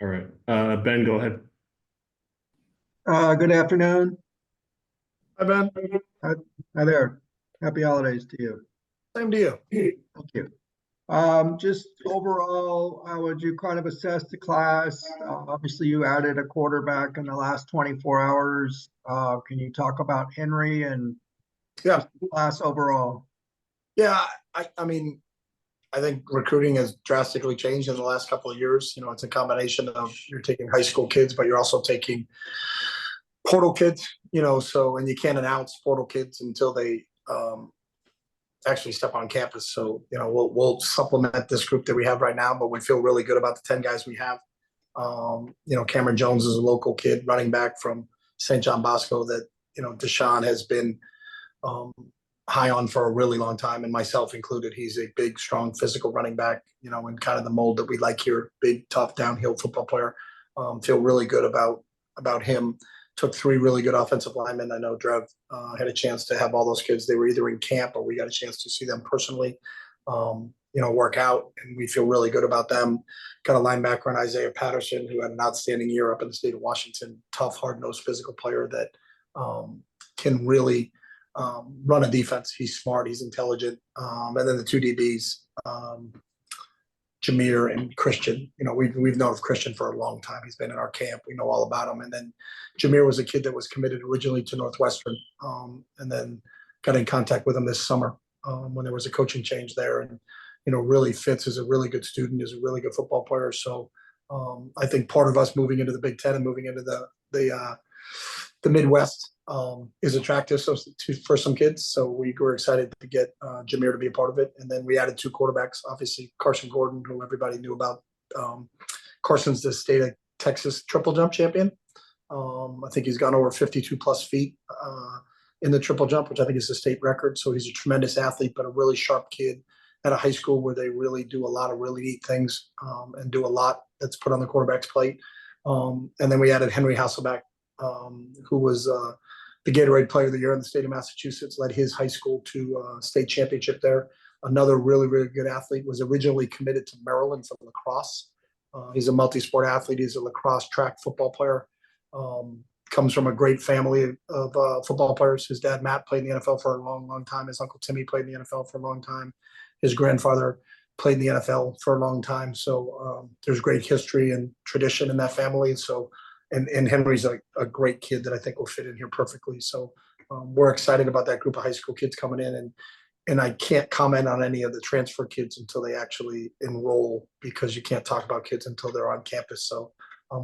All right. Ben, go ahead. Good afternoon. Hi, Ben. Hi, hi there. Happy holidays to you. Same to you. Thank you. Just overall, how would you kind of assess the class? Obviously, you added a quarterback in the last 24 hours. Can you talk about Henry and Yeah. just the class overall? Yeah. I mean, I think recruiting has drastically changed in the last couple of years. It's a combination of you're taking high school kids, but you're also taking portal kids, and you can't announce portal kids until they actually step on campus. So, we'll supplement this group that we have right now, but we feel really good about the 10 guys we have. Cameron Jones is a local kid running back from St. John Bosco that, Deshaun has been high on for a really long time, and myself included. He's a big, strong, physical running back, in kind of the mold that we like here. Big, tough, downhill football player. Feel really good about him. Took 3 really good offensive linemen. I know Drev had a chance to have all those kids. They were either in camp or we got a chance to see them personally, work out, and we feel really good about them. Got a linebacker in Isaiah Patterson who had an outstanding year up in the state of Washington. Tough, hard-nosed, physical player that can really run a defense. He's smart. He's intelligent. And then the 2 DBs, Jameer and Christian. We've known of Christian for a long time. He's been in our camp. We know all about him. And then Jameer was a kid that was committed originally to Northwestern, and then got in contact with him this summer when there was a coaching change there. And really fits as a really good student, is a really good football player. So I think part of us moving into the Big Ten and moving into the Midwest is attractive for some kids. So we were excited to get Jameer to be a part of it. And then we added 2 quarterbacks, obviously Carson Gordon, who everybody knew about. Carson's the state of Texas triple jump champion. I think he's gone over 52 plus feet in the triple jump, which I think is the state record. So he's a tremendous athlete, but a really sharp kid at a high school where they really do a lot of really neat things and do a lot that's put on the quarterback's plate. And then we added Henry Hasselbeck, who was the Gatorade Player of the Year in the state of Massachusetts, led his high school to state championship there. Another really, really good athlete, was originally committed to Maryland from lacrosse. He's a multi-sport athlete. He's a lacrosse track football player. Comes from a great family of football players. His dad, Matt, played in the NFL for a long, long time. His uncle, Timmy, played in the NFL for a long time. His grandfather played in the NFL for a long time. So there's great history and tradition in that family. So, and Henry's a great kid that I think will fit in here perfectly. So we're excited about that group of high school kids coming in. And I can't comment on any of the transfer kids until they actually enroll, because you can't talk about kids until they're on campus. So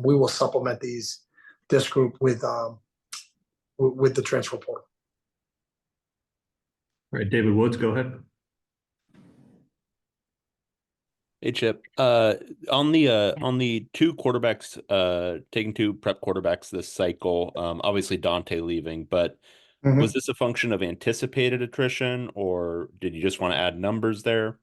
we will supplement this group with the transfer portal. All right, David Woods, go ahead. Hey Chip, on the 2 quarterbacks, taking 2 prep quarterbacks this cycle, obviously Dante leaving, but was this a function of anticipated attrition, or did you just want to add numbers there?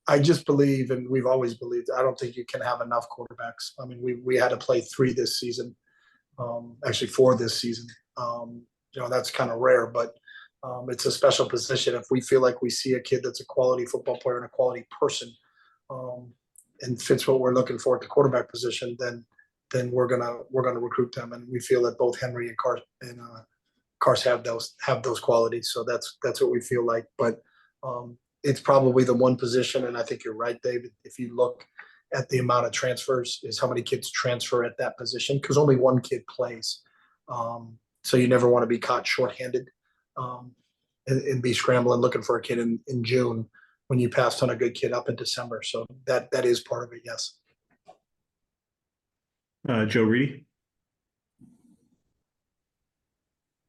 I just believe, and we've always believed, I don't think you can have enough quarterbacks. I mean, we had to play 3 this season, actually 4 this season. That's kind of rare, but it's a special position. If we feel like we see a kid that's a quality football player and a quality person, and fits what we're looking for at the quarterback position, then we're gonna recruit them. And we feel that both Henry and Cars have those qualities. So that's what we feel like. But it's probably the one position, and I think you're right, David. If you look at the amount of transfers, is how many kids transfer at that position, because only one kid plays. So you never want to be caught shorthanded and be scrambling looking for a kid in June when you passed on a good kid up in December. So that is part of it, yes. Joe Reedy.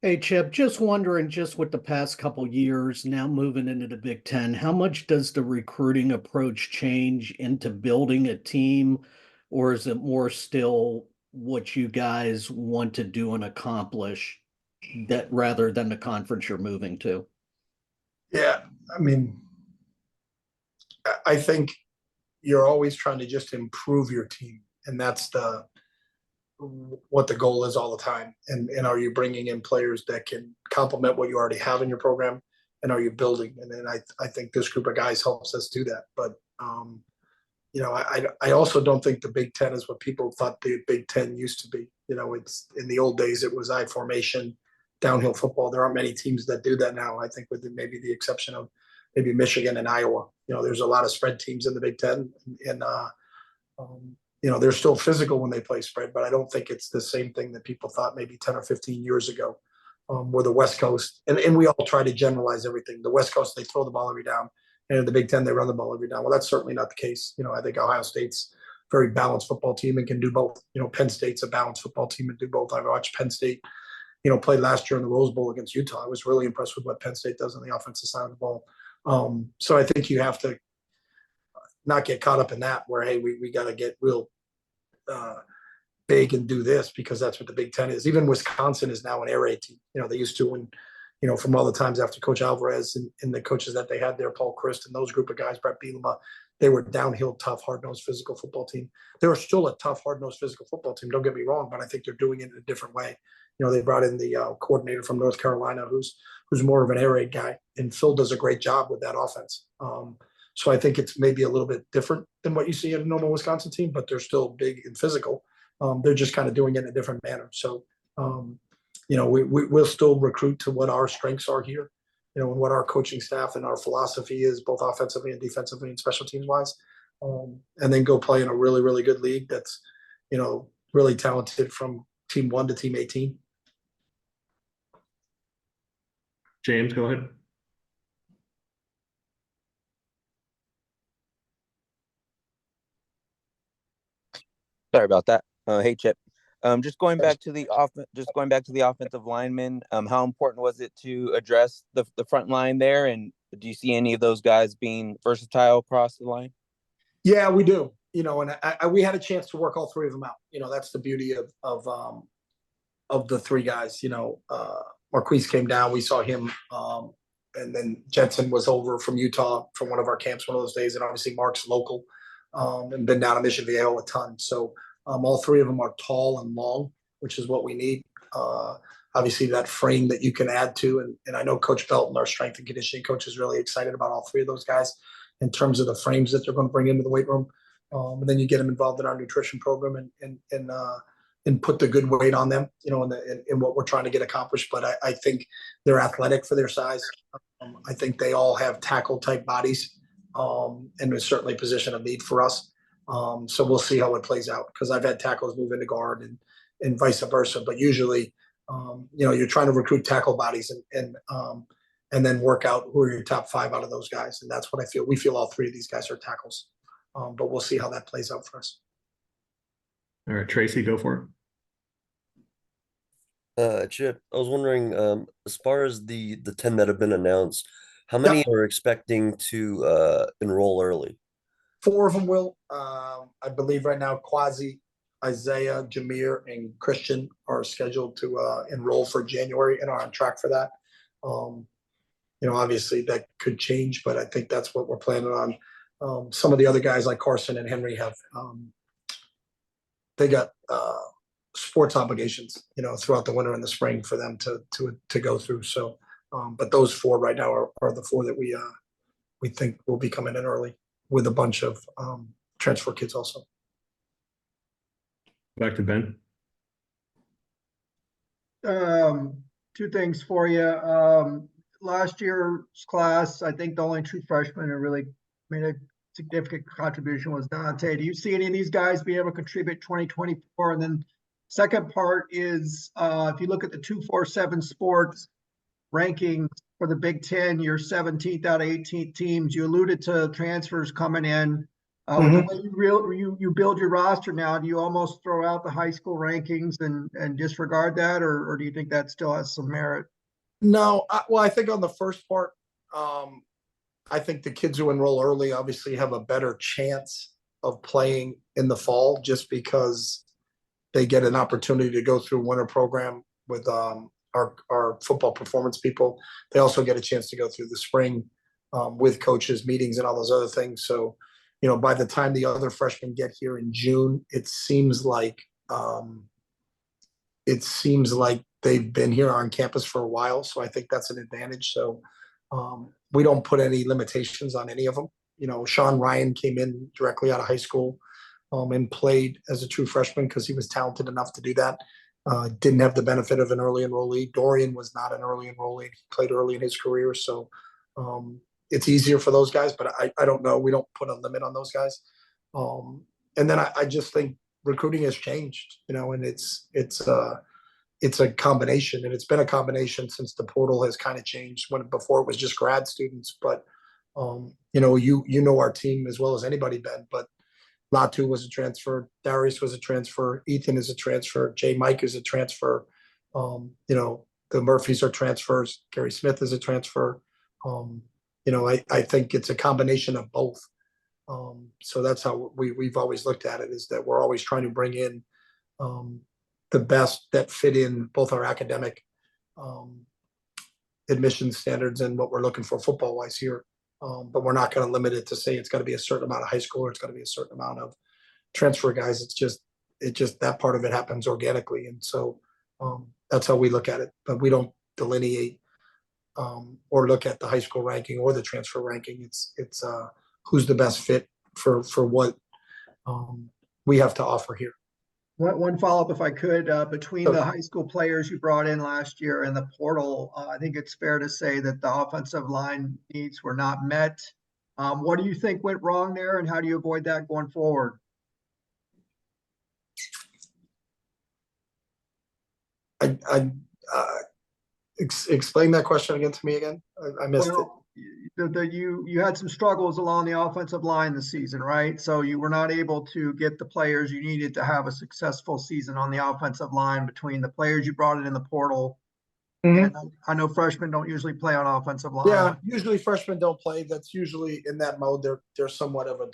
Hey, Chip, just wondering, just with the past couple years now moving into the Big Ten, how much does the recruiting approach change into building a team, or is it more still what you guys want to do and accomplish that rather than the conference you're moving to? Yeah, I mean, I think you're always trying to just improve your team, and that's what the goal is all the time. And are you bringing in players that can complement what you already have in your program, and are you building? And then I think this group of guys helps us do that. But I also don't think the Big Ten is what people thought the Big Ten used to be. It's in the old days, it was I formation, downhill football. There aren't many teams that do that now. I think with maybe the exception of maybe Michigan and Iowa. There's a lot of spread teams in the Big Ten, and they're still physical when they play spread, but I don't think it's the same thing that people thought maybe 10 or 15 years ago. Where the West Coast, and we all try to generalize everything. The West Coast, they throw the ball every down, and in the Big Ten, they run the ball every down. Well, that's certainly not the case. I think Ohio State's a very balanced football team and can do both. Penn State's a balanced football team and do both. I watched Penn State, play last year in the Rose Bowl against Utah. I was really impressed with what Penn State does on the offensive side of the ball. So I think you have to not get caught up in that where, hey, we got to get real big and do this because that's what the Big Ten is. Even Wisconsin is now an air raid team. They used to when, from all the times after Coach Alvarez and the coaches that they had there, Paul Christ and those group of guys, Brett Bielema, they were downhill, tough, hard-nosed physical football team. They were still a tough, hard-nosed physical football team. Don't get me wrong, but I think they're doing it in a different way. They brought in the coordinator from North Carolina, who's more of an air raid guy, and Phil does a great job with that offense. So I think it's maybe a little bit different than what you see in a normal Wisconsin team, but they're still big and physical. They're just kind of doing it in a different manner. So, we'll still recruit to what our strengths are here, and what our coaching staff and our philosophy is, both offensively and defensively and special teams wise, and then go play in a really, really good league that's, really talented from team 1 to team 18. James, go ahead. Sorry about that. Hey, Chip. Just going back to the offensive linemen. How important was it to address the front line there? And do you see any of those guys being versatile across the line? Yeah, we do. And we had a chance to work all three of them out. That's the beauty of the three guys. Marquise came down. We saw him, and then Jensen was over from Utah from one of our camps one of those days, and obviously Mark's local. And been down to Mission Viejo a ton. So all three of them are tall and long, which is what we need. Obviously, that frame that you can add to. And I know Coach Belton, our strength and conditioning coach, is really excited about all three of those guys in terms of the frames that they're going to bring into the weight room. And then you get them involved in our nutrition program and put the good weight on them, in what we're trying to get accomplished. But I think they're athletic for their size. I think they all have tackle type bodies. And it's certainly a position of need for us. So we'll see how it plays out, because I've had tackles move into guard and vice versa. But usually, you're trying to recruit tackle bodies and then work out who are your top 5 out of those guys. And that's what I feel. We feel all three of these guys are tackles, but we'll see how that plays out for us. All right, Tracy, go for it. Chip, I was wondering, as far as the 10 that have been announced, how many are expecting to enroll early? 4 of them will. I believe right now, Quasi, Isaiah, Jameer, and Christian are scheduled to enroll for January and are on track for that. Obviously that could change, but I think that's what we're planning on. Some of the other guys like Carson and Henry have, they got sports obligations, throughout the winter and the spring for them to go through. So, but those 4 right now are the 4 that we think will be coming in early, with a bunch of transfer kids also. Back to Ben. 2 things for you. Last year's class, I think the only true freshman who really made a significant contribution was Dante. Do you see any of these guys be able to contribute 2024? And then second part is, if you look at the 247 sports rankings for the Big Ten, you're 17th out of 18 teams. You alluded to transfers coming in. The way you build your roster now, do you almost throw out the high school rankings and disregard that, or do you think that still has some merit? No, I think on the first part, I think the kids who enroll early obviously have a better chance of playing in the fall, just because they get an opportunity to go through winter program with our football performance people. They also get a chance to go through the spring with coaches, meetings, and all those other things. So, by the time the other freshmen get here in June, it seems like they've been here on campus for a while. So I think that's an advantage. So we don't put any limitations on any of them. Sean Ryan came in directly out of high school and played as a true freshman because he was talented enough to do that. Didn't have the benefit of an early enrollee. Dorian was not an early enrollee. He played early in his career. So it's easier for those guys, but I don't know. We don't put a limit on those guys. And then I just think recruiting has changed, and it's a combination, and it's been a combination since the portal has kind of changed. When before it was just grad students, but our team as well as anybody, Ben. But Latu was a transfer, Darius was a transfer, Ethan is a transfer, J. Mike is a transfer. The Murphys are transfers. Gary Smith is a transfer. I think it's a combination of both. So that's how we've always looked at it, is that we're always trying to bring in the best that fit in both our academic admission standards and what we're looking for football wise here. But we're not going to limit it to say it's got to be a certain amount of high school or it's got to be a certain amount of transfer guys. It's just that part of it happens organically. And so that's how we look at it. But we don't delineate or look at the high school ranking or the transfer ranking. It's who's the best fit for what we have to offer here. One follow-up, if I could, between the high school players you brought in last year and the portal, I think it's fair to say that the offensive line needs were not met. What do you think went wrong there, and how do you avoid that going forward? Explain that question again to me again. I missed it. You had some struggles along the offensive line this season, right? So you were not able to get the players you needed to have a successful season on the offensive line between the players you brought in the portal. And I know freshmen don't usually play on offensive line. Yeah, usually freshmen don't play. That's usually in that mode. They're somewhat of a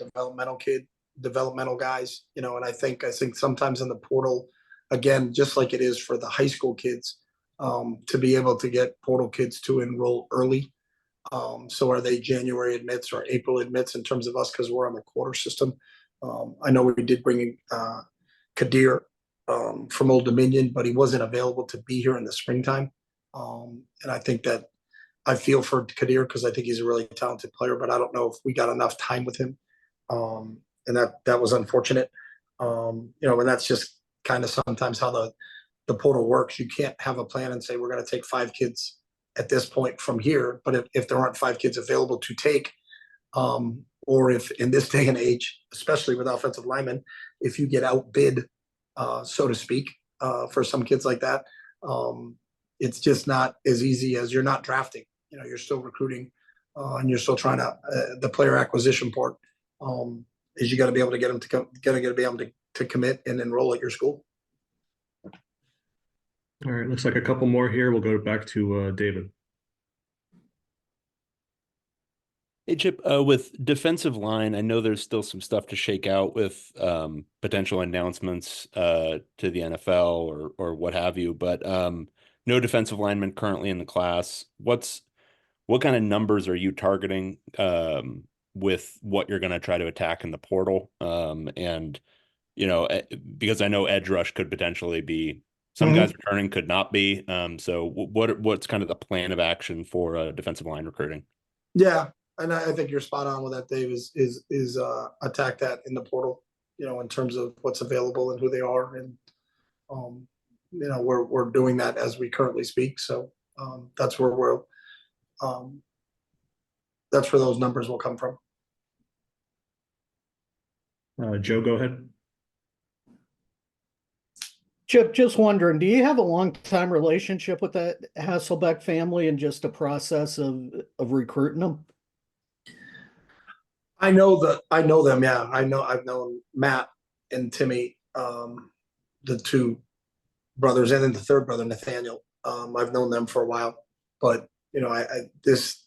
developmental guys, and I think sometimes in the portal, again, just like it is for the high school kids, to be able to get portal kids to enroll early. So are they January admits or April admits in terms of us, because we're on the quarter system. I know we did bring in Kadir from Old Dominion, but he wasn't available to be here in the springtime. And I think that I feel for Kadir because I think he's a really talented player, but I don't know if we got enough time with him. And that was unfortunate. And that's just kind of sometimes how the portal works. You can't have a plan and say, we're going to take 5 kids at this point from here. But if there aren't 5 kids available to take, or if in this day and age, especially with offensive linemen, if you get outbid, so to speak, for some kids like that, it's just not as easy as you're not drafting. You're still recruiting, and you're still trying to the player acquisition part is you got to be able to get them to be able to commit and enroll at your school. All right, looks like a couple more here. We'll go back to David. Hey, Chip, with defensive line, I know there's still some stuff to shake out with potential announcements to the NFL or what have you, but no defensive lineman currently in the class. What kind of numbers are you targeting with what you're going to try to attack in the portal? And, because I know edge rush could potentially be some guys returning, could not be. So what's kind of the plan of action for defensive line recruiting? Yeah. And I think you're spot on with that, Dave, is attack that in the portal, in terms of what's available and who they are. And, we're doing that as we currently speak. So that's where that's where those numbers will come from. Joe, go ahead. Chip, just wondering, do you have a long-time relationship with that Hasselbeck family and just a process of recruiting them? I know them. Yeah, I've known Matt and Timmy, the 2 brothers, and then the 3rd brother, Nathaniel. I've known them for a while, but this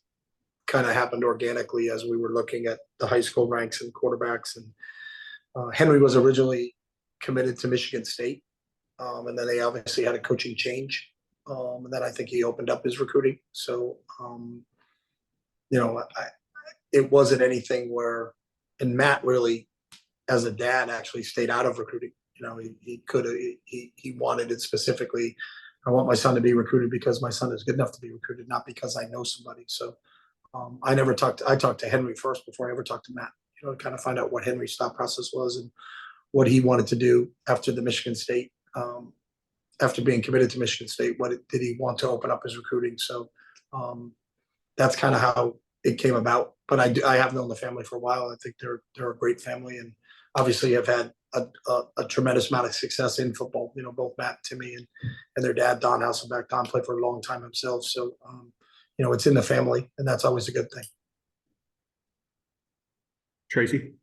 kind of happened organically as we were looking at the high school ranks and quarterbacks. And Henry was originally committed to Michigan State, and then they obviously had a coaching change, and then I think he opened up his recruiting. So, it wasn't anything where, and Matt really, as a dad, actually stayed out of recruiting. He wanted it specifically. I want my son to be recruited because my son is good enough to be recruited, not because I know somebody. So I talked to Henry first before I ever talked to Matt, to kind of find out what Henry's thought process was and what he wanted to do after the Michigan State, after being committed to Michigan State. Did he want to open up his recruiting? So that's kind of how it came about. But I have known the family for a while. I think they're a great family, and obviously have had a tremendous amount of success in football. Both Matt, Timmy, and their dad, Don Hasselbeck. Don played for a long time himself. So, it's in the family, and that's always a good thing. Tracy?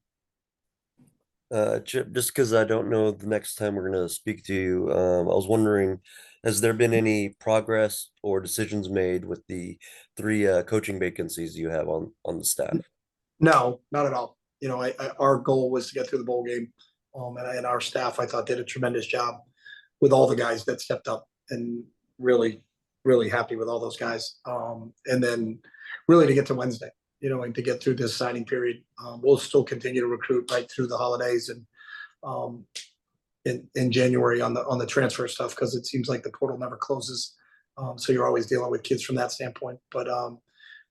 Chip, just because I don't know the next time we're going to speak to you, I was wondering, has there been any progress or decisions made with the 3 coaching vacancies you have on the staff? No, not at all. Our goal was to get through the bowl game, and our staff, I thought, did a tremendous job with all the guys that stepped up, and really, really happy with all those guys. And then really to get to Wednesday, and to get through this signing period. We'll still continue to recruit right through the holidays and in January on the transfer stuff, because it seems like the portal never closes. So you're always dealing with kids from that standpoint. But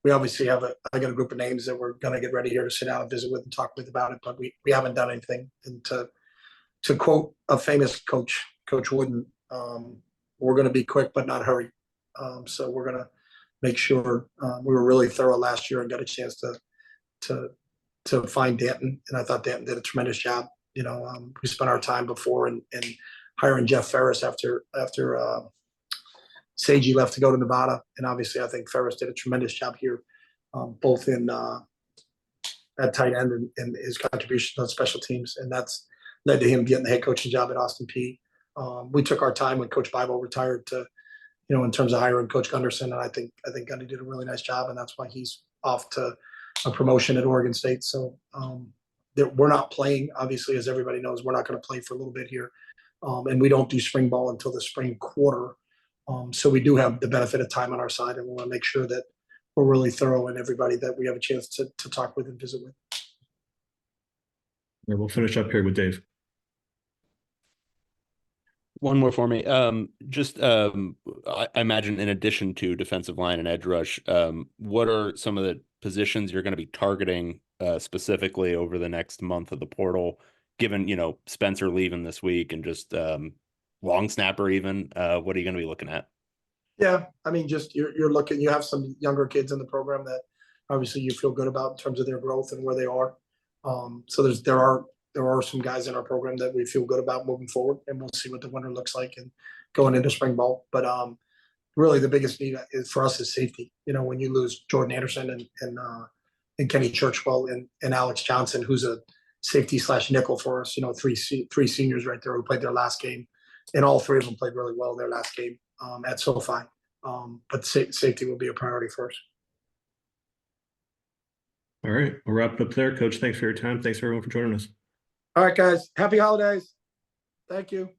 we obviously I got a group of names that we're going to get ready here to sit down and visit with and talk with about it. But we haven't done anything. And to quote a famous coach, Coach Wooden, we're going to be quick but not hurry. So we're going to make sure we were really thorough last year and got a chance to find Danton, and I thought Danton did a tremendous job. We spent our time before and hiring Jeff Ferris after Seiji left to go to Nevada, and obviously I think Ferris did a tremendous job here, both in at tight end and his contribution on special teams, and that's led to him getting the head coaching job at Austin Peay. We took our time when Coach Bible retired to, in terms of hiring Coach Gunderson, and I think Gundy did a really nice job, and that's why he's off to a promotion at Oregon State. So we're not playing, obviously, as everybody knows, we're not going to play for a little bit here, and we don't do spring ball until the spring quarter. So we do have the benefit of time on our side, and we want to make sure that we're really thorough and everybody that we have a chance to talk with and visit with. And we'll finish up here with Dave. One more for me. I imagine in addition to defensive line and edge rush, what are some of the positions you're going to be targeting specifically over the next month of the portal, given, Spencer leaving this week and just long snapper even? What are you going to be looking at? Yeah, I mean, just you're looking, you have some younger kids in the program that obviously you feel good about in terms of their growth and where they are. So there are some guys in our program that we feel good about moving forward, and we'll see what the winter looks like and going into spring ball. But really the biggest need for us is safety. When you lose Jordan Anderson and Kenny Churchwell and Alex Johnson, who's a safety / nickel for us, three seniors right there who played their last game, and all 3 of them played really well in their last game at SoFi. But safety will be a priority first. All right, we'll wrap it up there. Coach, thanks for your time. Thanks everyone for joining us. All right, guys. Happy holidays. Thank you.